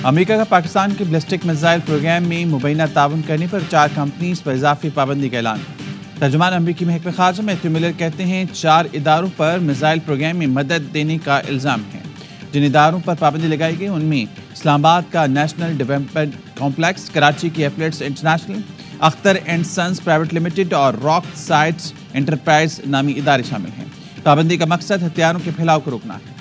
امریکہ کا پاکستان کے ballistic missile programme میں مبینہ تعاون کرنے پر 4 کمپنیز پر اضافی پابندی کا اعلان۔ ترجمان امریکی محکمہ خارجہ میتھیو ملر کہتے ہیں 4 اداروں پر میزائل پروگرام میں مدد دینے کا الزام ہے۔ جن اداروں پر پابندی لگائی گئی ان میں اسلام آباد کا نیشنل ڈیولپمنٹ کمپلیکس، کراچی کی affiliates international, Akhtar and sons private limited اور راک سائٹس انٹرپرائز نامی ادارے شامل ہیں۔ پابندی کا مقصد ہتھیاروں کے پھیلاؤ کو روکنا ہے۔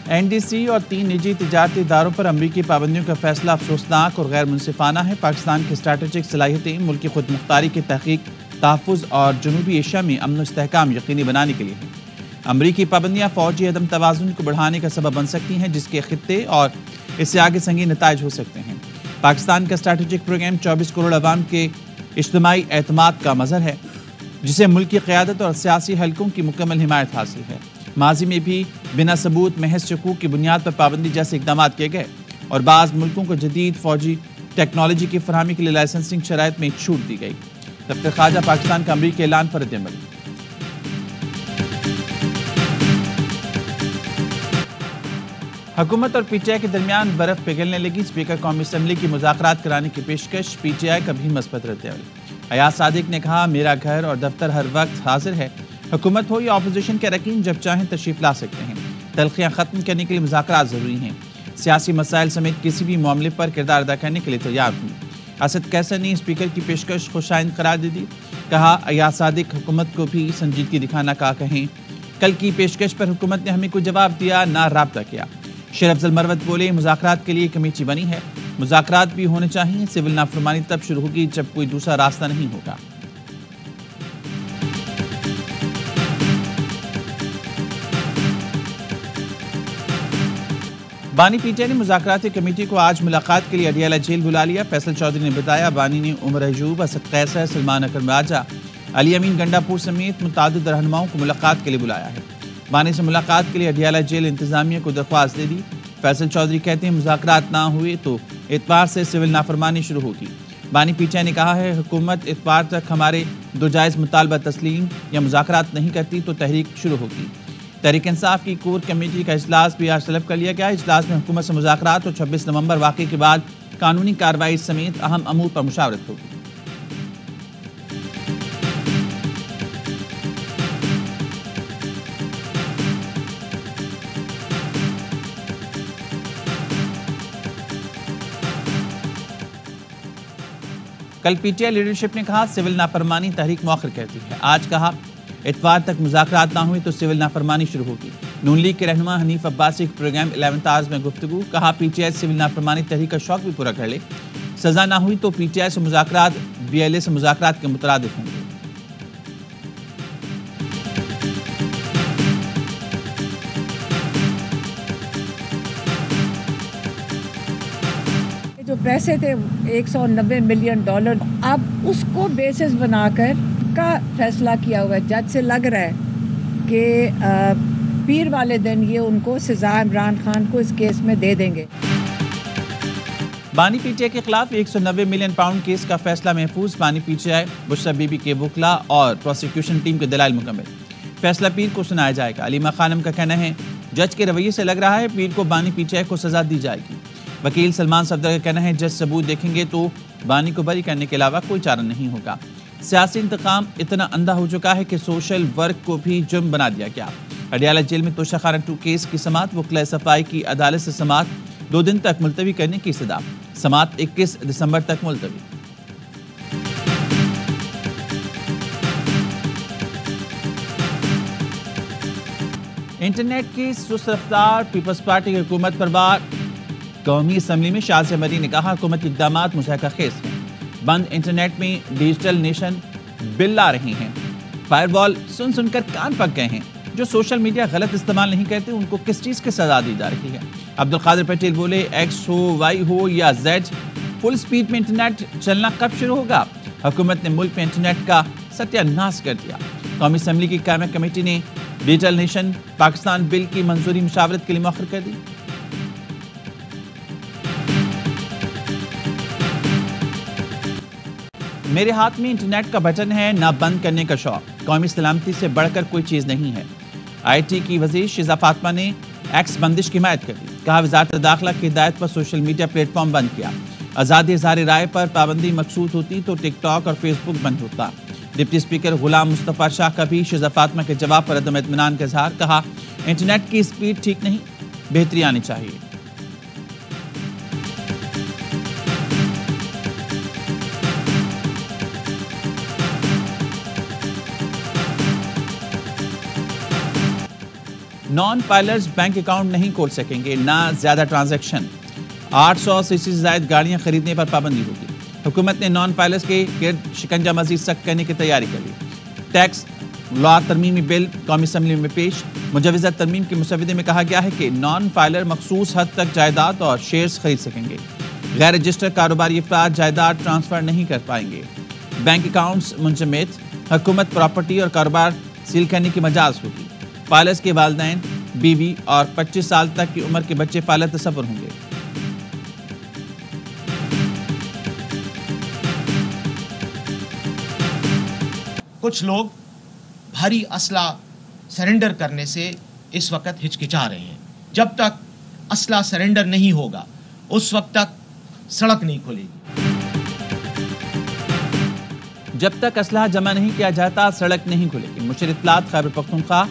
این ڈی سی اور 3 نجی تجارتی اداروں پر امریکی پابندیوں کا فیصلہ افسوسناک اور غیر منصفانہ ہے۔ پاکستان کی اسٹریٹجک صلاحیتیں ملکی خود مختاری کی تحقیق، تحفظ اور جنوبی ایشیا میں امن و استحکام یقینی بنانے کے لیے ہیں۔ امریکی پابندیاں فوجی عدم توازن کو بڑھانے کا سبب بن سکتی ہیں، جس کے خطے اور اس سے آگے سنگین نتائج ہو سکتے ہیں۔ پاکستان کا اسٹریٹجک پروگرام 24 کروڑ عوام کے اجتماعی اعتماد کا مظہر ہے، جسے ملکی قیادت اور سیاسی حلقوں کی مکمل حمایت حاصل ہے۔ ماضی میں بھی بنا ثبوت محض شکوک کی بنیاد پر پابندی جیسے اقدامات کیے گئے اور بعض ملکوں کو جدید فوجی ٹیکنالوجی کی فراہمی کے لیے لائسنسنگ شرائط میں چھوٹ دی گئی۔ دفتر خارجہ پاکستان کا امریکی اعلان پر رد عمل۔ حکومت اور پی ٹی آئی کے درمیان برف پگھلنے لگی، اسپیکر قومی اسمبلی کی مذاکرات کرانے کی پیشکش، پی ٹی آئی کا بھی مثبت رد عمل۔ ایاز صادق نے کہا میرا گھر اور دفتر ہر وقت حاضر ہے، حکومت ہو یا اپوزیشن کے اراکین جب چاہیں تشریف لا سکتے ہیں۔ تلخیاں ختم کرنے کے لیے مذاکرات ضروری ہیں، سیاسی مسائل سمیت کسی بھی معاملے پر کردار ادا کرنے کے لیے تیار ہوں۔ اسد قیصر نے اسپیکر کی پیشکش خوش آئند قرار دے دی، کہا ایاز صادق حکومت کو بھی سنجیدگی دکھانا کا کہیں، کل کی پیشکش پر حکومت نے ہمیں کوئی جواب دیا نہ رابطہ کیا۔ شیر افضل مروت بولے مذاکرات کے لیے کمیٹی بنی ہے، مذاکرات بھی ہونے چاہیے، سول نافرمانی تب شروع ہوگی جب کوئی دوسرا راستہ نہیں ہوگا۔ بانی پی ٹی آئی نے مذاکراتی کمیٹی کو آج ملاقات کے لیے اڈیالہ جیل بلا لیا۔ فیصل چودھری نے بتایا بانی نے عمر ایوب، اسد قیصر، سلمان اکرم راجہ، علی امین گنڈا پور سمیت متعدد رہنماؤں کو ملاقات کے لیے بلایا ہے۔ بانی سے ملاقات کے لیے اڈیالہ جیل انتظامیہ کو درخواست دے دی۔ فیصل چودھری کہتے ہیں مذاکرات نہ ہوئے تو اتوار سے سول نافرمانی شروع ہوگی۔ بانی پی ٹی آئی نے کہا ہے حکومت اتوار تک ہمارے 2 جائز مطالبہ تسلیم یا مذاکرات نہیں کرتی تو تحریک شروع ہوگی۔ تحریک انصاف کی کور کمیٹی کا اجلاس بھی آج طلب کر لیا گیا۔ اجلاس میں حکومت سے مذاکرات اور 26 نومبر واقعے کے بعد قانونی کارروائی سمیت اہم امور پر مشاورت ہوگی۔ کل پی ٹی آئی لیڈرشپ نے کہا سول نافرمانی تحریک مؤخر کرتی ہے۔ آج کہا اتوار تک مذاکرات نہ ہوئے تو سول نافرمانی شروع ہوگی۔ نون لیگ کے رہنما حنیف عباسی کے پروگرام 11th آورز میں گفتگو، کہا پی ٹی آئی سول نافرمانی تحریک کا شوق بھی پورا کر لے، سزا نہ ہوئی تو پی ٹی آئی سے مذاکرات بی ایل اے سے مذاکرات کے مترادف ہوں گے۔ جو پیسے تھے $190 ملین، اب اس کو بیسس بنا کر کا فیصلہ کیا ہوا ہے۔ جج سے لگ رہا ہے کہ پیر والے دن یہ ان کو سزا عمران خان کو اس کیس میں دے دیں گے۔ بانی پی ٹی آئی کے خلاف £190 ملین کیس کا فیصلہ محفوظ، بانی P T I, Bushra be be کے وکلاء اور پروسیکیوشن ٹیم کے دلائل مکمل، فیصلہ پیر کو سنایا جائے گا۔ علیمہ خانم کا کہنا ہے جج کے رویے سے لگ رہا ہے پیر کو بانی پی ٹی آئی کو سزا دی جائے گی۔ وکیل سلمان صفدر کا کہنا ہے جج ثبوت دیکھیں گے تو بانی کو بری کرنے کے علاوہ کوئی چارہ نہیں ہوگا۔ سیاسی انتقام اتنا اندھا ہو چکا ہے کہ سوشل ورک کو بھی جرم بنا دیا گیا۔ اڈیالہ جیل میں توشہ خانہ 2 کیس کی سماعت، وکلاء صفائی کی عدالت سے سماعت 2 دن تک ملتوی کرنے کی استدعا، سماعت 21 دسمبر تک ملتوی۔ انٹرنیٹ کی سست رفتار، پیپلز پارٹی کی حکومت پر وار، قومی اسمبلی میں شاذیہ مری نے کہا حکومت کے اقدامات مضحکہ خیز ہیں، بند انٹرنیٹ میں ڈیجیٹل نیشن بل لا رہی ہیں، فائر وال سن سن کر کان پک گئے ہیں، جو سوشل میڈیا غلط استعمال نہیں کرتے ان کو کس چیز کی سزا دی جا رہی ہے۔ عبدالقادر پٹیل بولے ایکس ہو، وائی ہو یا زیڈ، فل سپیڈ میں انٹرنیٹ چلنا کب شروع ہوگا؟ حکومت نے ملک میں انٹرنیٹ کا ستیہ ناش کر دیا۔ قومی اسمبلی کی قائمہ کمیٹی نے ڈیجیٹل نیشن پاکستان بل کی منظوری مشاورت کے لیے مؤخر کر دی۔ میرے ہاتھ میں انٹرنیٹ کا بٹن ہے، نہ بند کرنے کا شوق۔ قومی سلامتی سے بڑھ کر کوئی چیز نہیں ہے۔ آئی ٹی کی وزیر شیزا فاطمہ نے ایکس بندش کی حمایت کر دی۔ کہا وزارت داخلہ کی ہدایت پر سوشل میڈیا پلیٹ فارم بند کیا۔ آزادی اظہار رائے پر پابندی مقصود ہوتی تو ٹک ٹاک اور فیس بک بند ہوتا۔ ڈپٹی اسپیکر غلام مصطفیٰ شاہ کا بھی شیزا فاطمہ کے جواب پر عدم اطمینان کا اظہار۔ کہا انٹرنیٹ کی سپیڈ ٹھیک نہیں، بہتری آنی چاہیے۔ نان فائلرز بینک اکاؤنٹ نہیں کھول سکیں گے، نہ زیادہ ٹرانزیکشن۔ 800 cc سے زائد گاڑیاں خریدنے پر پابندی ہوگی۔ حکومت نے نان فائلرز کے گرد شکنجہ مزید سخت کرنے کی تیاری کر لی۔ ٹیکس لا ترمیمی بل قومی اسمبلی میں پیش۔ مجوزہ ترمیم کے مسودے میں کہا گیا ہے کہ نان فائلر مخصوص حد تک جائیداد اور شیئرز خرید سکیں گے۔ غیر رجسٹر کاروباری افراد جائیداد ٹرانسفر نہیں کر پائیں گے۔ بینک اکاؤنٹس منجمد، حکومت پراپرٹی اور کاروبار سیل کرنے کی مجاز ہوگی۔ فائلرز کے والدین، بیوی اور 25 سال تک کی عمر کے بچے فائلر تصور ہوں گے۔ کچھ لوگ بھاری اسلحہ سرنڈر کرنے سے اس وقت ہچکچا رہے ہیں۔ جب تک اسلحہ سرنڈر نہیں ہوگا اس وقت تک سڑک نہیں کھلے گی۔ جب تک اسلحہ جمع نہیں کیا جاتا سڑک نہیں کھلے گی۔ مشیر اطلاعات خیبر پختونخوا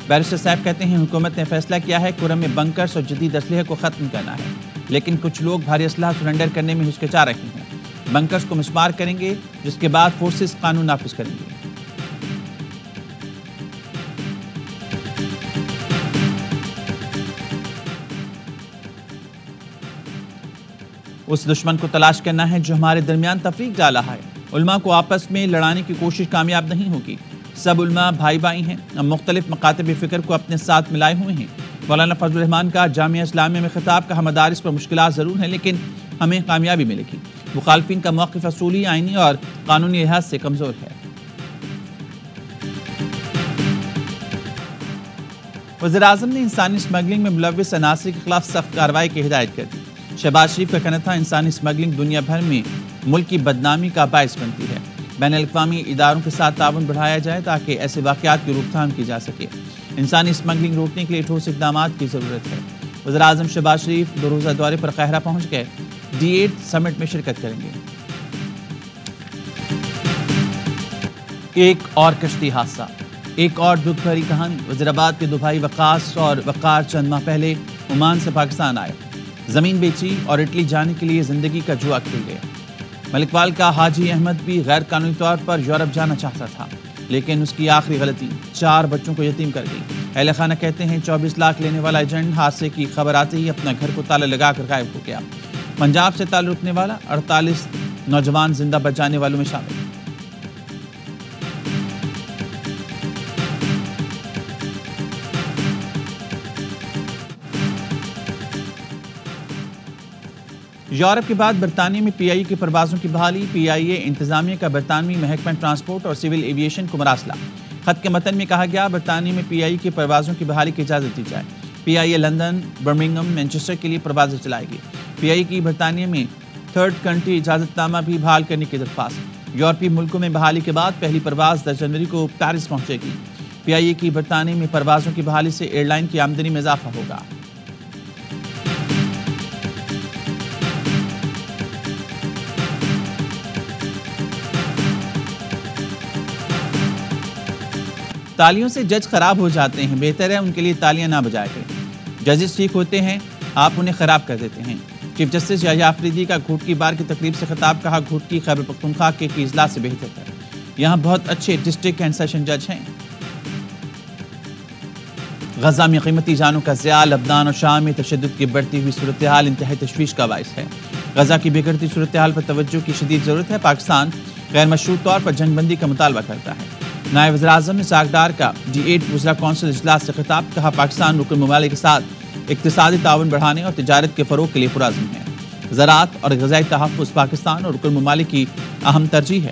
بیرسٹر صاحب کہتے ہیں حکومت نے فیصلہ کیا ہے کرم میں بنکرز اور جدید اسلحے کو ختم کرنا ہے، لیکن کچھ لوگ بھاری اسلحہ سرنڈر کرنے میں ہچکچا رہے ہیں۔ بنکرز کو مسمار کریں گے، جس کے بعد فورسز قانون نافذ کریں گے۔ اس دشمن کو تلاش کرنا ہے جو ہمارے درمیان تفریق ڈال رہا ہے۔ علماء کو آپس میں لڑانے کی کوشش کامیاب نہیں ہوگی۔ سب علماء بھائی بھائی ہیں، ہم مختلف مکاتب فکر کو اپنے ساتھ ملائے ہوئے ہیں۔ مولانا فضل الرحمان کا جامعہ اسلامیہ میں خطاب، کہا مدارس پر مشکلات ضرور ہیں لیکن ہمیں کامیابی ملے گی۔ مخالفین کا موقف اصولی، آئینی اور قانونی لحاظ سے کمزور ہے۔ وزیراعظم نے انسانی اسمگلنگ میں ملوث عناصر کے خلاف سخت کارروائی کی ہدایت کر دی۔ شہباز شریف کا کہنا تھا انسانی اسمگلنگ دنیا بھر میں ملک کی بدنامی کا باعث بنتی ہے۔ بین الاقوامی اداروں کے ساتھ تعاون بڑھایا جائے تاکہ ایسے واقعات کی روک تھام کی جا سکے۔ انسانی اسمگلنگ روکنے کے لیے ٹھوس اقدامات کی ضرورت ہے۔ وزیراعظم شہباز شریف 2 روزہ دورے پر قاہرہ پہنچ گئے، D8 سمٹ میں شرکت کریں گے۔ ایک اور کشتی حادثہ، ایک اور دکھ بھری کہانی۔ وزیرآباد کے 2 بھائی وقاص اور وقار چند ماہ پہلے عمان سے پاکستان آئے، زمین بیچی اور اٹلی جانے کے لیے زندگی کا جوا کھیل گئے۔ ملکوال کا حاجی احمد بھی غیر قانونی طور پر یورپ جانا چاہتا تھا، لیکن اس کی آخری غلطی 4 بچوں کو یتیم کر گئی۔ اہل خانہ کہتے ہیں 24 لاکھ لینے والا ایجنٹ حادثے کی خبر آتے ہی اپنا گھر کو تالا لگا کر غائب ہو گیا۔ پنجاب سے تعلق رکھنے والا 48 نوجوان زندہ بچ جانے والوں میں شامل۔ یورپ کے بعد برطانیہ میں PIA کی پروازوں کی بحالی۔ PIA انتظامیہ کا برطانوی محکمہ ٹرانسپورٹ اور سول ایویشن کو مراسلہ۔ خط کے متن میں کہا گیا برطانیہ میں PIA کی پروازوں کی بحالی کی اجازت دی جائے۔ PIA لندن، برمنگھم، مینچسٹر کے لیے پروازیں چلائے گی۔ PIA کی برطانیہ میں 3rd کنٹری اجازت نامہ بھی بحال کرنے کی درخواست۔ یورپی ملکوں میں بحالی کے بعد پہلی پرواز 10 جنوری کو پیرس پہنچے گی۔ PIA کی برطانیہ میں پروازوں کی بحالی سے ایئر لائن کی آمدنی میں اضافہ ہوگا۔ تالیوں سے جج خراب ہو جاتے ہیں، بہتر ہے ان کے لیے تالیاں نہ بجایا کریں۔ ججز ٹھیک ہوتے ہیں، آپ انہیں خراب کر دیتے ہیں۔ چیف جسٹس یحییٰ آفریدی کا گھوٹکی بار کی تقریب سے خطاب، کہا گھوٹکی خیبر پختونخوا کے اضلاع سے بہتر ہے، یہاں بہت اچھے ڈسٹرکٹ اینڈ سیشن جج ہیں۔ غزہ میں قیمتی جانوں کا ضیاع، لبنان اور شام میں تشدد کی بڑھتی ہوئی صورتحال انتہائی تشویش کا باعث ہے۔ غزہ کی بگڑتی صورتحال پر توجہ کی شدید ضرورت ہے۔ پاکستان غیر مشروط طور پر جنگ بندی کا مطالبہ کرتا ہے۔ نائب وزیر اعظم نے اسحاق ڈار کا D8 وزراء کونسل اجلاس سے خطاب، کہا پاکستان رکن ممالک کے ساتھ اقتصادی تعاون بڑھانے اور تجارت کے فروغ کے لیے پرعزم ہے۔ زراعت اور غذائی تحفظ پاکستان اور رکن ممالک کی اہم ترجیح ہے۔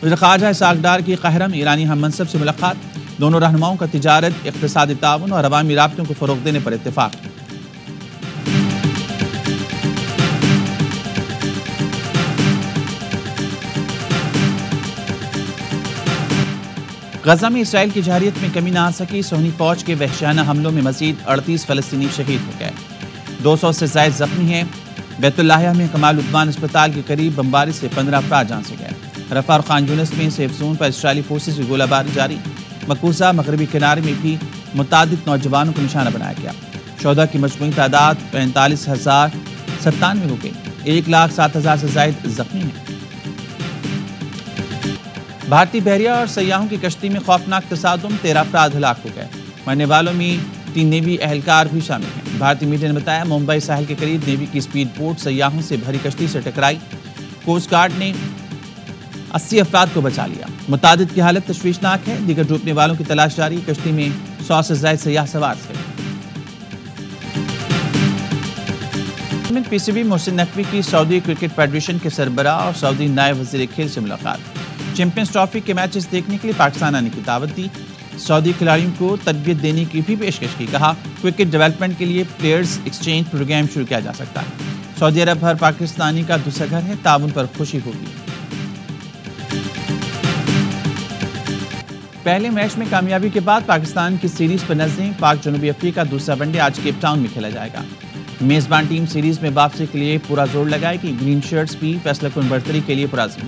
وزیر خارجہ اسحاق ڈار کی قاہرہ میں ایرانی ہم منصب سے ملاقات، دونوں رہنماؤں کا تجارت، اقتصادی تعاون اور عوامی رابطوں کو فروغ دینے پر اتفاق۔ غزہ میں اسرائیل کی جارحیت میں کمی نہ آ سکی، صہیونی فوج کے وحشیانہ حملوں میں مزید 38 فلسطینی شہید ہو گئے، 200 سے زائد زخمی ہیں۔ بیت اللاہیہ میں کمال عدوان اسپتال کے قریب بمباری سے 15 افراد جان سے گئے۔ رفح اور خان یونس میں سیف زون پر اسرائیلی فورسز کی گولہ باری جاری، مقبوضہ مغربی کنارے میں بھی متعدد نوجوانوں کو نشانہ بنایا گیا۔ شہداء کی مجموعی تعداد 45,097 ہو گئی، 1,07,000 سے زائد زخمی ہیں۔ بھارتی بحریہ اور سیاحوں کی کشتی میں خوفناک تصادم، 13 افراد ہلاک ہو گئے، مرنے والوں میں 3 نیوی اہلکار بھی شامل ہیں۔ بھارتی میڈیا نے بتایا ممبئی ساحل کے قریب نیوی کی اسپیڈ بوٹ سیاحوں سے بھری کشتی سے ٹکرائی، کوسٹ گارڈ نے 80 افراد کو بچا لیا۔ متعدد کی حالت تشویشناک ہے، دیگر ڈوبنے والوں کی تلاش جاری، کشتی میں 100 سے زائد سیاح سوار تھے۔ پی سی بی محسن نقوی کی سعودی کرکٹ فیڈریشن کے سربراہ اور سعودی نائب وزیر کھیل سے ملاقات، چیمپئنز ٹرافی کے میچز دیکھنے کے لیے پاکستان آنے کی دعوت دی، سعودی کھلاڑیوں کو تربیت دینے کی بھی پیشکش کی، کہا کرکٹ ڈیولپمنٹ کے لیے پلیئرز ایکسچینج پروگرام شروع کیا جا سکتا ہے، سعودی عرب ہر پاکستانی کا دوسرا گھر ہے، تعاون پر خوشی ہوگی۔ پہلے میچ میں کامیابی کے بعد پاکستان کی سیریز پر نظریں، پاک جنوبی افریقہ دوسرا ون ڈے آج کیپ ٹاؤن میں کھیلا جائے گا۔ میزبان ٹیم سیریز میں واپسی کے لیے پورا زور لگائے گی، گرین شرٹس بھی فیصلہ کن برتری کے لیے پرعزم۔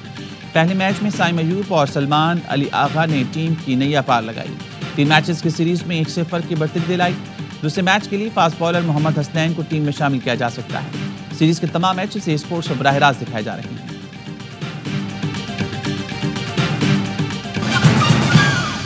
پہلے میچ میں سائم ایوب اور سلمان علی آغا نے ٹیم کی نیا پار لگائی، 3 میچز کی سیریز میں 1-0 کی برتری دلائی۔ دوسرے میچ کے لیے فاسٹ بالر محمد حسنین کو ٹیم میں شامل کیا جا سکتا ہے۔ سیریز کے تمام میچز اسپورٹس پر براہ راست دکھائے جا رہے ہیں۔